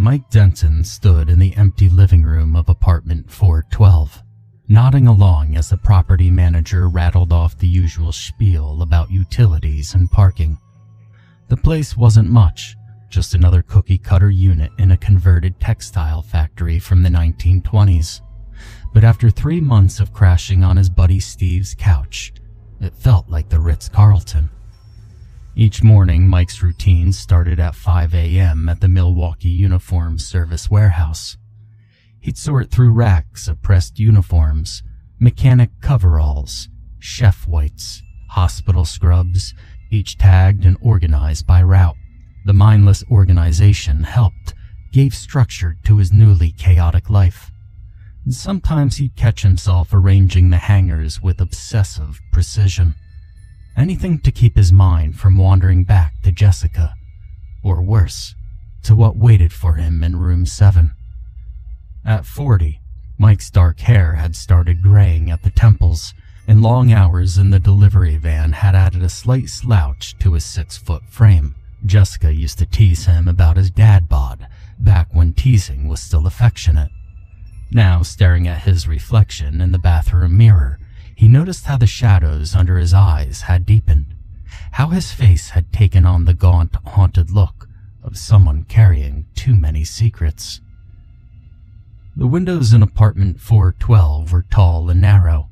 Mike Denton stood in the empty living room of apartment 412, nodding along as the property manager rattled off the usual spiel about utilities and parking. The place wasn't much, just another cookie-cutter unit in a converted textile factory from the 1920s. But after 3 months of crashing on his buddy Steve's couch, it felt like the Ritz-Carlton. Each morning, Mike's routine started at 5 a.m. at the Milwaukee Uniform Service warehouse. He'd sort through racks of pressed uniforms, mechanic coveralls, chef whites, hospital scrubs, each tagged and organized by route. The mindless organization helped, gave structure to his newly chaotic life. And sometimes he'd catch himself arranging the hangers with obsessive precision. Anything to keep his mind from wandering back to Jessica, or worse, to what waited for him in room 7. At 40, Mike's dark hair had started graying at the temples, and long hours in the delivery van had added a slight slouch to his 6-foot frame. Jessica used to tease him about his dad bod, back when teasing was still affectionate. Now, staring at his reflection in the bathroom mirror, he noticed how the shadows under his eyes had deepened, how his face had taken on the gaunt, haunted look of someone carrying too many secrets. The windows in apartment 412 were tall and narrow,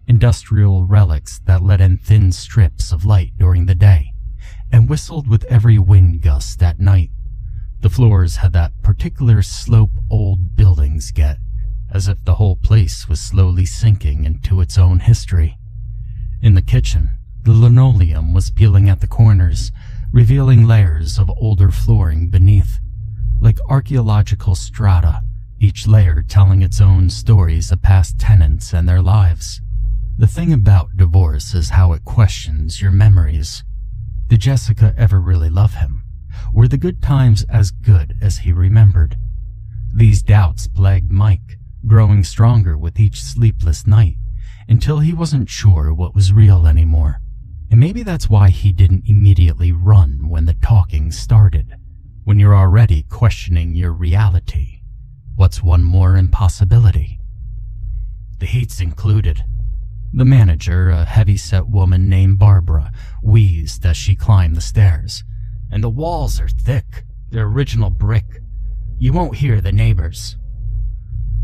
industrial relics that let in thin strips of light during the day, and whistled with every wind gust at night. The floors had that particular slope old buildings get, as if the whole place was slowly sinking into its own history. In the kitchen, the linoleum was peeling at the corners, revealing layers of older flooring beneath, like archaeological strata, each layer telling its own stories of past tenants and their lives. The thing about divorce is how it questions your memories. Did Jessica ever really love him? Were the good times as good as he remembered? These doubts plagued Mike, growing stronger with each sleepless night, until he wasn't sure what was real anymore. And maybe that's why he didn't immediately run when the talking started. When you're already questioning your reality, what's one more impossibility? The heat's included. The manager, a heavy-set woman named Barbara, wheezed as she climbed the stairs. And the walls are thick. They're original brick. You won't hear the neighbors.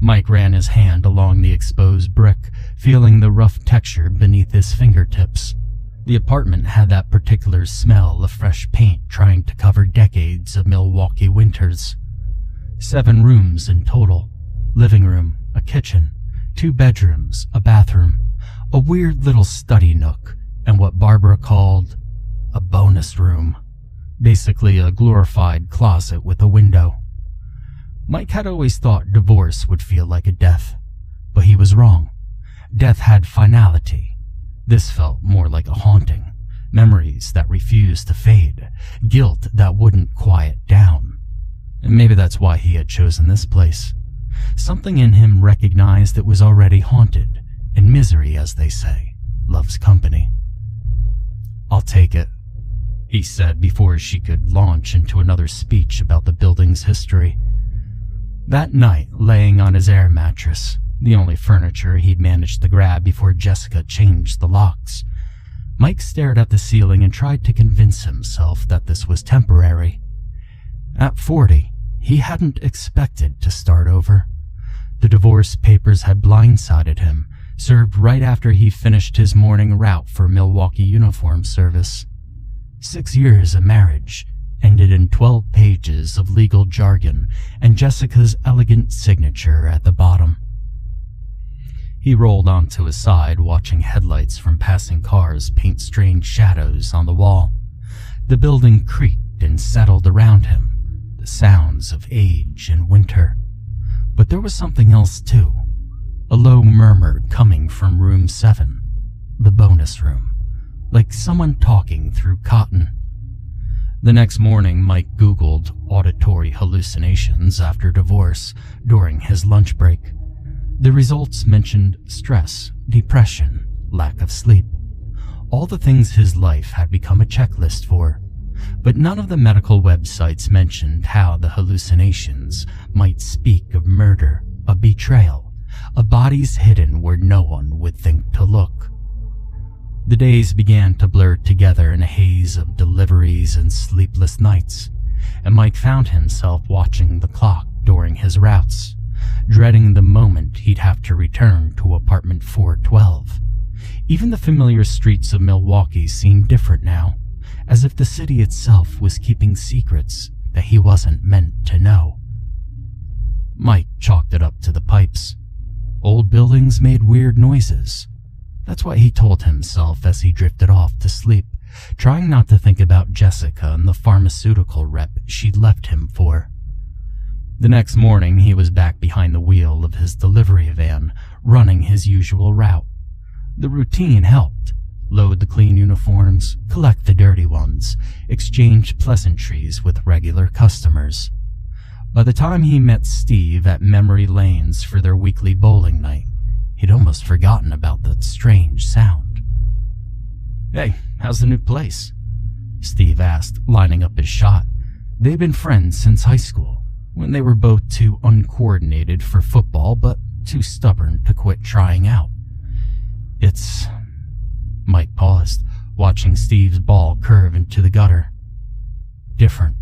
Mike ran his hand along the exposed brick, feeling the rough texture beneath his fingertips. The apartment had that particular smell of fresh paint trying to cover decades of Milwaukee winters. 7 rooms in total. Living room, a kitchen, 2 bedrooms, a bathroom, a weird little study nook, and what Barbara called a bonus room. Basically a glorified closet with a window. Mike had always thought divorce would feel like a death, but he was wrong. Death had finality. This felt more like a haunting, memories that refused to fade, guilt that wouldn't quiet down. And maybe that's why he had chosen this place. Something in him recognized it was already haunted, and misery, as they say, loves company. "I'll take it," he said before she could launch into another speech about the building's history. That night, laying on his air mattress, the only furniture he'd managed to grab before Jessica changed the locks, Mike stared at the ceiling and tried to convince himself that this was temporary. At 40, he hadn't expected to start over. The divorce papers had blindsided him, served right after he finished his morning route for Milwaukee Uniform Service. 6 years of marriage ended in 12 pages of legal jargon and Jessica's elegant signature at the bottom. He rolled onto his side, watching headlights from passing cars paint strange shadows on the wall. The building creaked and settled around him, the sounds of age and winter. But there was something else too, a low murmur coming from room 7, the bonus room, like someone talking through cotton. The next morning, Mike Googled auditory hallucinations after divorce during his lunch break. The results mentioned stress, depression, lack of sleep, all the things his life had become a checklist for. but none of the medical websites mentioned how the hallucinations might speak of murder, a betrayal, of bodies hidden where no one would think to look. The days began to blur together in a haze of deliveries and sleepless nights, and Mike found himself watching the clock during his routes, dreading the moment he'd have to return to apartment 412. Even the familiar streets of Milwaukee seemed different now, as if the city itself was keeping secrets that he wasn't meant to know. Mike chalked it up to the pipes. Old buildings made weird noises. That's what he told himself as he drifted off to sleep, trying not to think about Jessica and the pharmaceutical rep she'd left him for. The next morning, he was back behind the wheel of his delivery van, running his usual route. The routine helped. Load the clean uniforms, collect the dirty ones, exchange pleasantries with regular customers. By the time he met Steve at Memory Lanes for their weekly bowling night, he'd almost forgotten about that strange sound. "Hey, how's the new place?" Steve asked, lining up his shot. They'd been friends since high school, when they were both too uncoordinated for football but too stubborn to quit trying out. "It's..." Mike paused, watching Steve's ball curve into the gutter. "Different.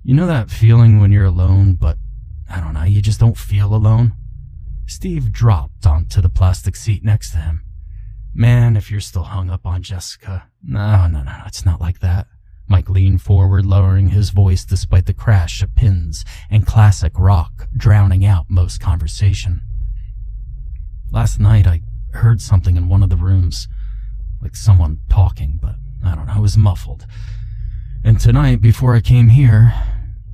You know that feeling when you're alone, but, I don't know, you just don't feel alone?" Steve dropped onto the plastic seat next to him. "Man, if you're still hung up on Jessica..." No, it's not like that." Mike leaned forward, lowering his voice despite the crash of pins and classic rock drowning out most conversation. "Last night I heard something in one of the rooms, like someone talking, but I don't know, it was muffled. And tonight, before I came here..."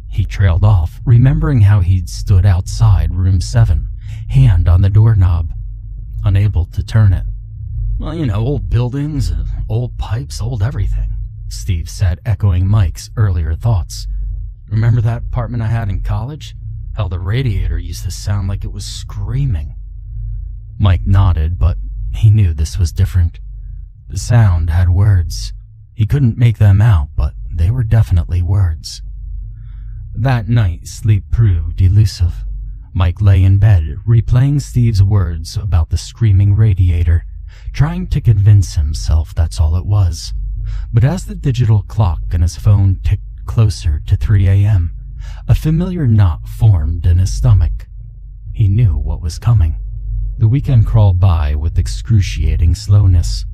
He trailed off, remembering how he'd stood outside room 7, hand on the doorknob, unable to turn it. "Well, you know, old buildings, old pipes, old everything," Steve said, echoing Mike's earlier thoughts. "Remember that apartment I had in college? Hell, the radiator used to sound like it was screaming." Mike nodded, but he knew this was different. The sound had words. He couldn't make them out, but they were definitely words. That night, sleep proved elusive. Mike lay in bed, replaying Steve's words about the screaming radiator, trying to convince himself that's all it was. But as the digital clock on his phone ticked closer to 3 a.m., a familiar knot formed in his stomach. He knew what was coming. The weekend crawled by with excruciating slowness.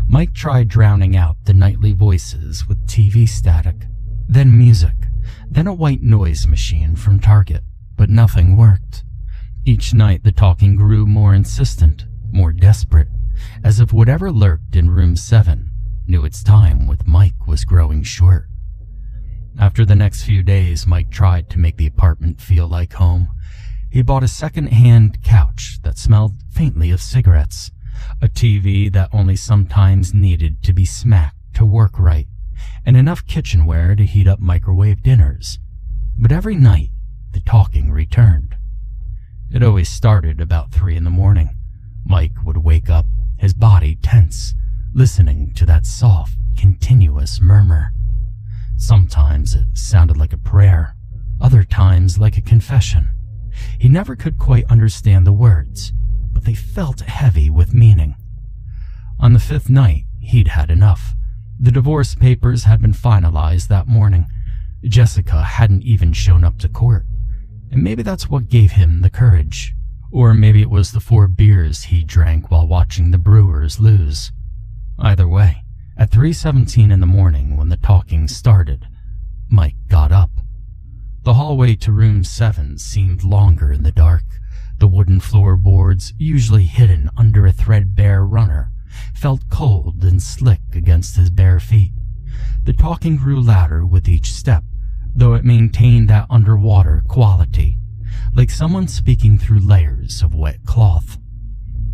Mike tried drowning out the nightly voices with TV static, then music, then a white noise machine from Target, but nothing worked. Each night the talking grew more insistent, more desperate, as if whatever lurked in room 7 knew its time with Mike was growing short. After the next few days, Mike tried to make the apartment feel like home. He bought a second-hand couch that smelled faintly of cigarettes, a TV that only sometimes needed to be smacked to work right, and enough kitchenware to heat up microwave dinners. But every night, the talking returned. It always started about 3 in the morning. Mike would wake up, his body tense, listening to that soft, continuous murmur. Sometimes it sounded like a prayer, other times like a confession. He never could quite understand the words, but they felt heavy with meaning. On the 5th night, he'd had enough. The divorce papers had been finalized that morning. Jessica hadn't even shown up to court, and maybe that's what gave him the courage. Or maybe it was the 4 beers he drank while watching the Brewers lose. Either way, at 3:17 in the morning when the talking started, Mike got up. The hallway to room 7 seemed longer in the dark. The wooden floorboards, usually hidden under a threadbare runner, felt cold and slick against his bare feet. The talking grew louder with each step, though it maintained that underwater quality, like someone speaking through layers of wet cloth.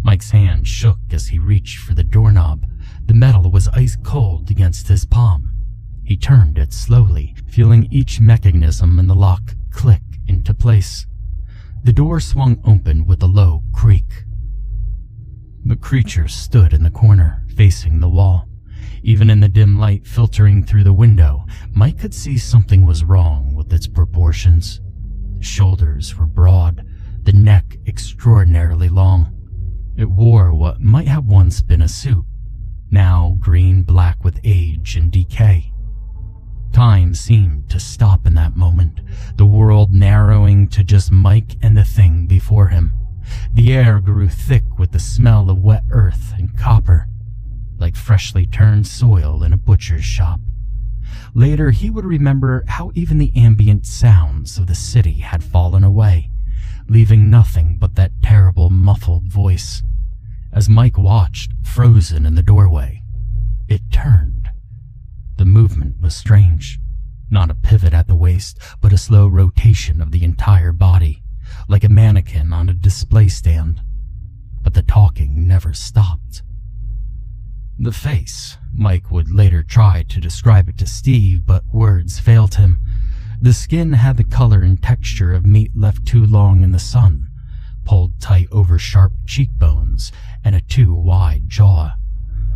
Mike's hand shook as he reached for the doorknob. The metal was ice cold against his palm. He turned it slowly, feeling each mechanism in the lock click into place. The door swung open with a low creak. The creature stood in the corner, facing the wall. Even in the dim light filtering through the window, Mike could see something was wrong with its proportions. The shoulders were broad, the neck extraordinarily long. It wore what might have once been a suit, now green-black with age and decay. Time seemed to stop in that moment, the world narrowing to just Mike and the thing before him. The air grew thick with the smell of wet earth and copper, like freshly turned soil in a butcher's shop. Later, he would remember how even the ambient sounds of the city had fallen away, leaving nothing but that terrible muffled voice. As Mike watched, frozen in the doorway, it turned. The movement was strange. Not a pivot at the waist, but a slow rotation of the entire body, like a mannequin on a display stand. But the talking never stopped. The face, Mike would later try to describe it to Steve, but words failed him. The skin had the color and texture of meat left too long in the sun, pulled tight over sharp cheekbones and a too wide jaw.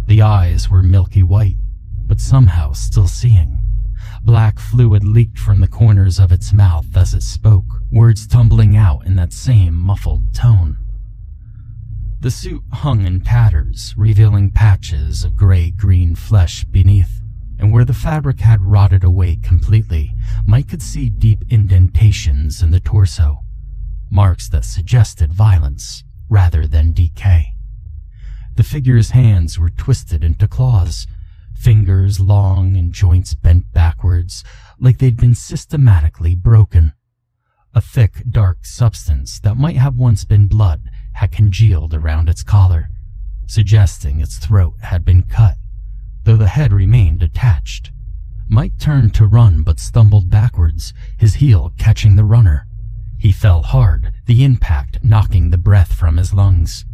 The eyes were milky white, but somehow still seeing. Black fluid leaked from the corners of its mouth as it spoke, words tumbling out in that same muffled tone. The suit hung in tatters, revealing patches of gray-green flesh beneath, and where the fabric had rotted away completely, Mike could see deep indentations in the torso, marks that suggested violence rather than decay. The figure's hands were twisted into claws, fingers long and joints bent backwards, like they'd been systematically broken. A thick, dark substance that might have once been blood had congealed around its collar, suggesting its throat had been cut, though the head remained attached. Mike turned to run but stumbled backwards, his heel catching the runner. He fell hard, the impact knocking the breath from his lungs.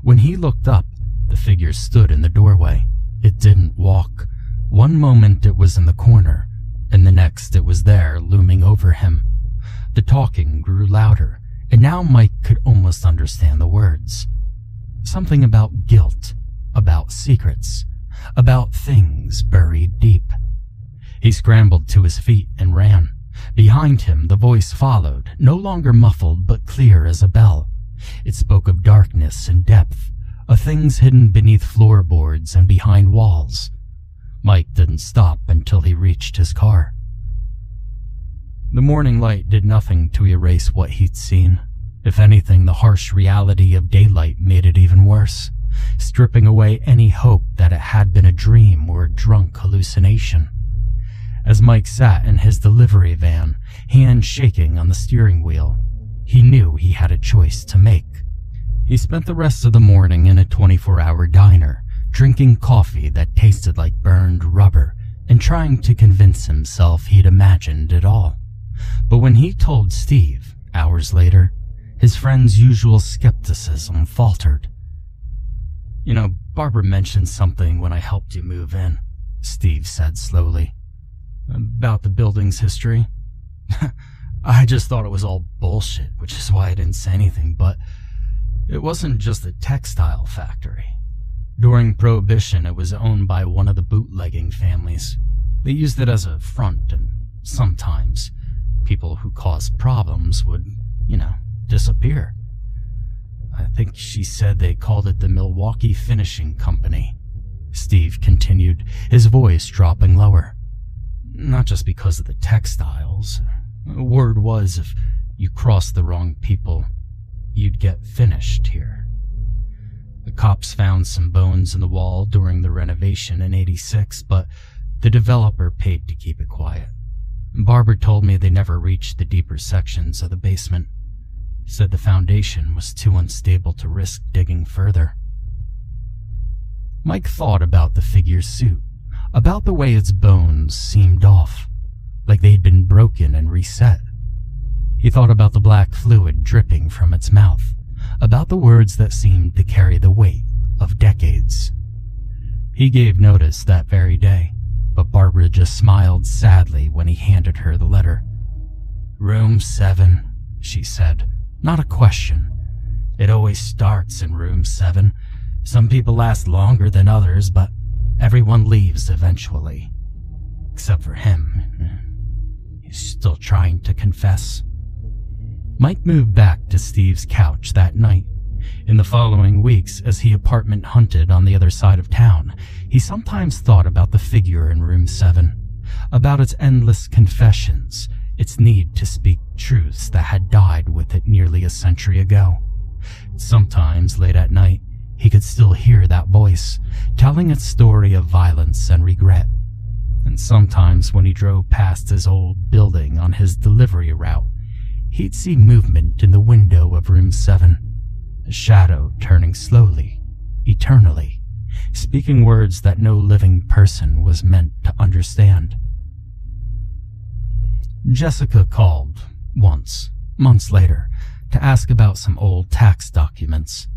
When he looked up, the figure stood in the doorway. It didn't walk. One moment it was in the corner, and the next it was there, looming over him. The talking grew louder, and now Mike could almost understand the words. Something about guilt, about secrets, about things buried deep. He scrambled to his feet and ran. Behind him, the voice followed, no longer muffled but clear as a bell. It spoke of darkness and depth, of things hidden beneath floorboards and behind walls. Mike didn't stop until he reached his car. The morning light did nothing to erase what he'd seen. If anything, the harsh reality of daylight made it even worse, stripping away any hope that it had been a dream or a drunk hallucination. As Mike sat in his delivery van, hands shaking on the steering wheel, he knew he had a choice to make. He spent the rest of the morning in a 24-hour diner, drinking coffee that tasted like burned rubber and trying to convince himself he'd imagined it all. But when he told Steve, hours later, his friend's usual skepticism faltered. "You know, Barbara mentioned something when I helped you move in," Steve said slowly. "About the building's history. I just thought it was all bullshit, which is why I didn't say anything, but it wasn't just a textile factory. During Prohibition, it was owned by one of the bootlegging families. They used it as a front, and sometimes people who caused problems would, disappear. I think she said they called it the Milwaukee Finishing Company," Steve continued, his voice dropping lower. "Not just because of the textiles. Word was if you crossed the wrong people, you'd get finished here. The cops found some bones in the wall during the renovation in '86, but the developer paid to keep it quiet. Barbara told me they never reached the deeper sections of the basement. Said the foundation was too unstable to risk digging further." Mike thought about the figure's suit, about the way its bones seemed off, like they'd been broken and reset. He thought about the black fluid dripping from its mouth, about the words that seemed to carry the weight of decades. He gave notice that very day, but Barbara just smiled sadly when he handed her the letter. "Room 7, she said. "Not a question. It always starts in room 7. Some people last longer than others, but Everyone leaves eventually, except for him. He's still trying to confess. Mike moved back to Steve's couch that night. In the following weeks, as he apartment hunted on the other side of town, he sometimes thought about the figure in room 7, about its endless confessions, its need to speak truths that had died with it nearly a century ago. Sometimes, late at night, he could still hear that voice, telling its story of violence and regret. And sometimes when he drove past his old building on his delivery route, he'd see movement in the window of room 7, a shadow turning slowly, eternally, speaking words that no living person was meant to understand. Jessica called, once, months later, to ask about some old tax documents.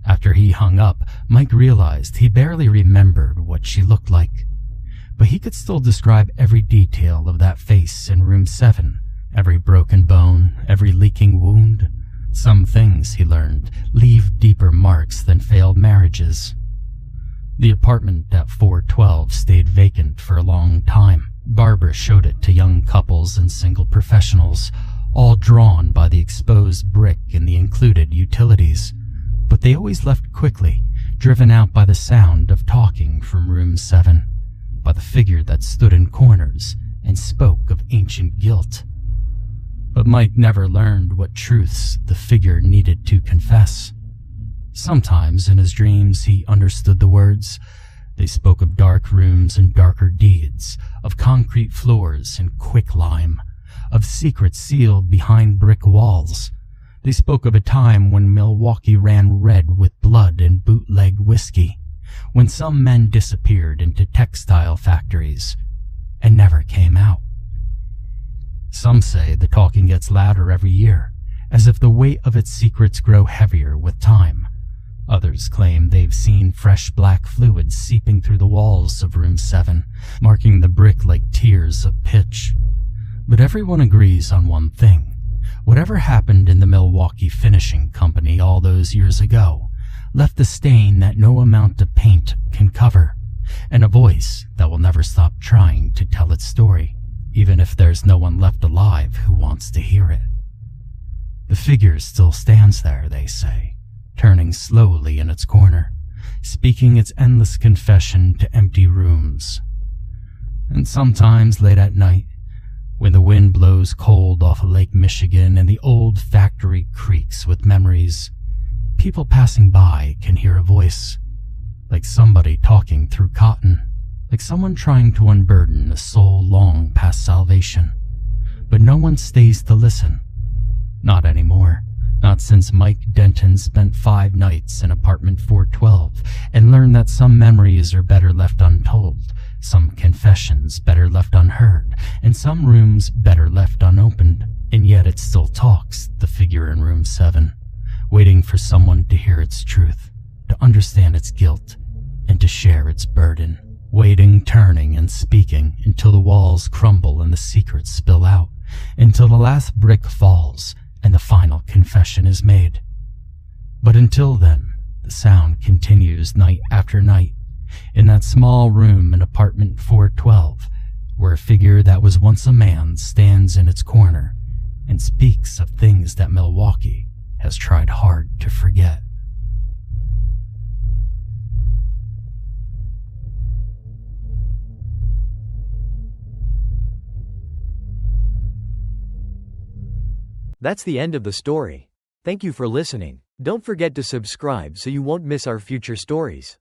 After he hung up, Mike realized he barely remembered what she looked like, but he could still describe every detail of that face in room 7, every broken bone, every leaking wound. Some things, he learned, leave deeper marks than failed marriages. The apartment at 412 stayed vacant for a long time. Barbara showed it to young couples and single professionals, all drawn by the exposed brick and the included utilities. But they always left quickly, driven out by the sound of talking from room 7, by the figure that stood in corners and spoke of ancient guilt. But Mike never learned what truths the figure needed to confess. Sometimes in his dreams he understood the words. They spoke of dark rooms and darker deeds, of concrete floors and quicklime, of secrets sealed behind brick walls. They spoke of a time when Milwaukee ran red with blood and bootleg whiskey, when some men disappeared into textile factories and never came out. Some say the talking gets louder every year, as if the weight of its secrets grow heavier with time. Others claim they've seen fresh black fluids seeping through the walls of room 7, marking the brick like tears of pitch. But everyone agrees on one thing. Whatever happened in the Milwaukee Finishing Company all those years ago left a stain that no amount of paint can cover, and a voice that will never stop trying to tell its story, even if there's no one left alive who wants to hear it. The figure still stands there, they say, turning slowly in its corner, speaking its endless confession to empty rooms. And sometimes late at night, when the wind blows cold off of Lake Michigan and the old factory creaks with memories, people passing by can hear a voice, like somebody talking through cotton, like someone trying to unburden a soul long past salvation. But no one stays to listen. Not anymore. Not since Mike Denton spent 5 nights in apartment 412 and learned that some memories are better left untold, some confessions better left unheard, and some rooms better left unopened. And yet it still talks, the figure in room 7, waiting for someone to hear its truth, to understand its guilt, and to share its burden. Waiting, turning, and speaking until the walls crumble and the secrets spill out, until the last brick falls and the final confession is made. But until then, the sound continues night after night, in that small room in apartment 412, where a figure that was once a man stands in its corner and speaks of things that Milwaukee has tried hard to forget. That's the end of the story. Thank you for listening. Don't forget to subscribe so you won't miss our future stories.